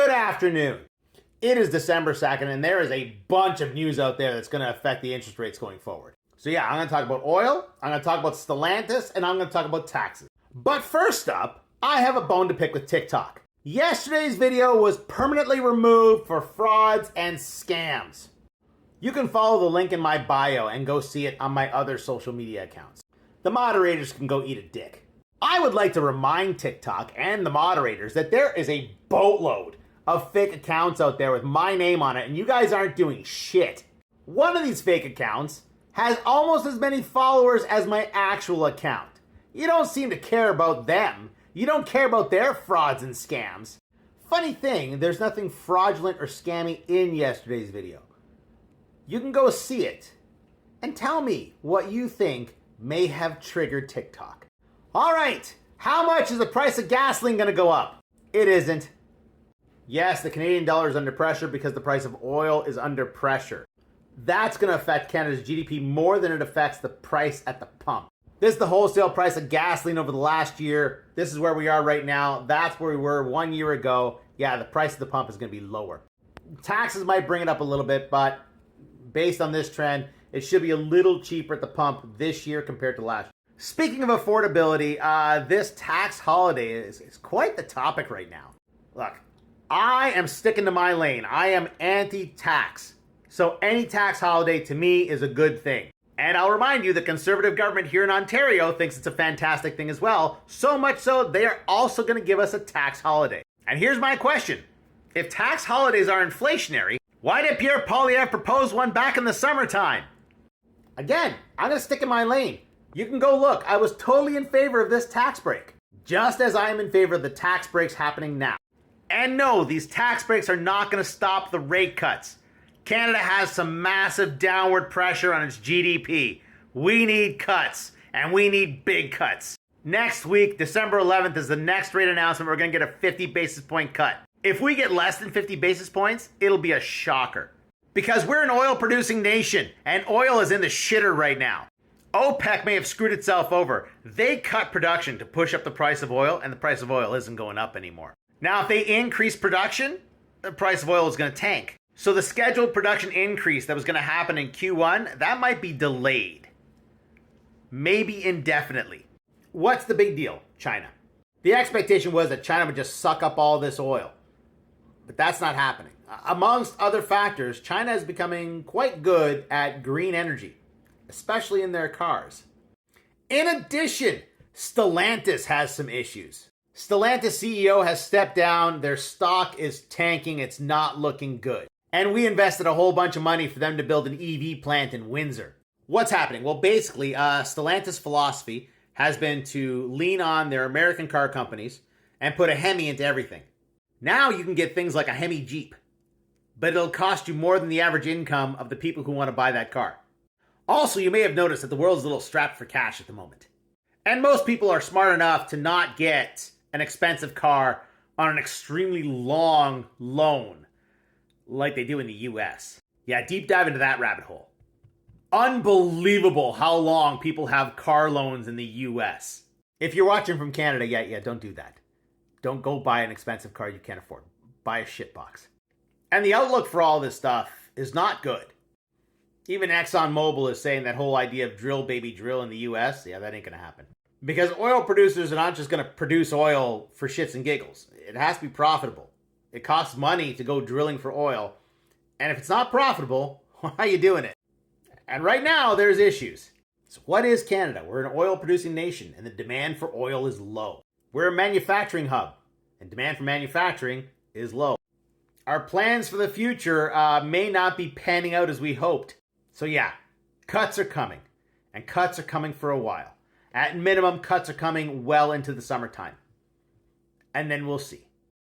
Good afternoon. It is December 2nd, and there is a bunch of news out there that's going to affect the interest rates going forward. So yeah, I'm going to talk about oil, I'm going to talk about Stellantis, and I'm going to talk about taxes. But first up, I have a bone to pick with TikTok. Yesterday's video was permanently removed for frauds and scams. You can follow the link in my bio and go see it on my other social media accounts. The moderators can go eat a dick. I would like to remind TikTok and the moderators that there is a boatload of fake accounts out there with my name on it, and you guys aren't doing shit. One of these fake accounts has almost as many followers as my actual account. You don't seem to care about them. You don't care about their frauds and scams. Funny thing, there's nothing fraudulent or scammy in yesterday's video. You can go see it and tell me what you think may have triggered TikTok. All right, how much is the price of gasoline going to go up? It isn't. Yes, the Canadian dollar is under pressure because the price of oil is under pressure. That's going to affect Canada's GDP more than it affects the price at the pump. This is the wholesale price of gasoline over the last year. This is where we are right now. That's where we were 1 year ago. Yeah, the price of the pump is going to be lower. Taxes might bring it up a little bit, but based on this trend, it should be a little cheaper at the pump this year compared to last year. Speaking of affordability, this tax holiday is quite the topic right now. Look, I am sticking to my lane. I am anti-tax. So any tax holiday to me is a good thing. And I'll remind you, the Conservative government here in Ontario thinks it's a fantastic thing as well. So much so, they are also going to give us a tax holiday. And here's my question. If tax holidays are inflationary, why did Pierre Poilievre propose one back in the summertime? Again, I'm going to stick in my lane. You can go look. I was totally in favor of this tax break, just as I am in favor of the tax breaks happening now. And no, these tax breaks are not going to stop the rate cuts. Canada has some massive downward pressure on its GDP. We need cuts, and we need big cuts. Next week, December 11th, is the next rate announcement. We're going to get a 50 basis point cut. If we get less than 50 basis points, it'll be a shocker. Because we're an oil-producing nation, and oil is in the shitter right now. OPEC may have screwed itself over. They cut production to push up the price of oil, and the price of oil isn't going up anymore. Now, if they increase production, the price of oil is going to tank. So the scheduled production increase that was going to happen in Q1, that might be delayed. Maybe indefinitely. What's the big deal? China. The expectation was that China would just suck up all this oil. But that's not happening. Amongst other factors, China is becoming quite good at green energy, especially in their cars. In addition, Stellantis has some issues. Stellantis CEO has stepped down. Their stock is tanking. It's not looking good. And we invested a whole bunch of money for them to build an EV plant in Windsor. What's happening? Well, basically, Stellantis' philosophy has been to lean on their American car companies and put a Hemi into everything. Now you can get things like a Hemi Jeep, but it'll cost you more than the average income of the people who want to buy that car. Also, you may have noticed that the world's a little strapped for cash at the moment. And most people are smart enough to not get an expensive car on an extremely long loan like they do in the US. Yeah, deep dive into that rabbit hole. Unbelievable how long people have car loans in the US. If you're watching from Canada, yeah, don't do that. Don't go buy an expensive car you can't afford. Buy a shitbox. And the outlook for all this stuff is not good. Even ExxonMobil is saying that whole idea of drill baby drill in the US, yeah, that ain't gonna happen. Because oil producers are not just gonna produce oil for shits and giggles. It has to be profitable. It costs money to go drilling for oil. And if it's not profitable, why are you doing it? And right now, there's issues. So what is Canada? We're an oil-producing nation, and the demand for oil is low. We're a manufacturing hub, and demand for manufacturing is low. Our plans for the future may not be panning out as we hoped. So yeah, cuts are coming, and cuts are coming for a while. At minimum, cuts are coming well into the summertime. And then we'll see.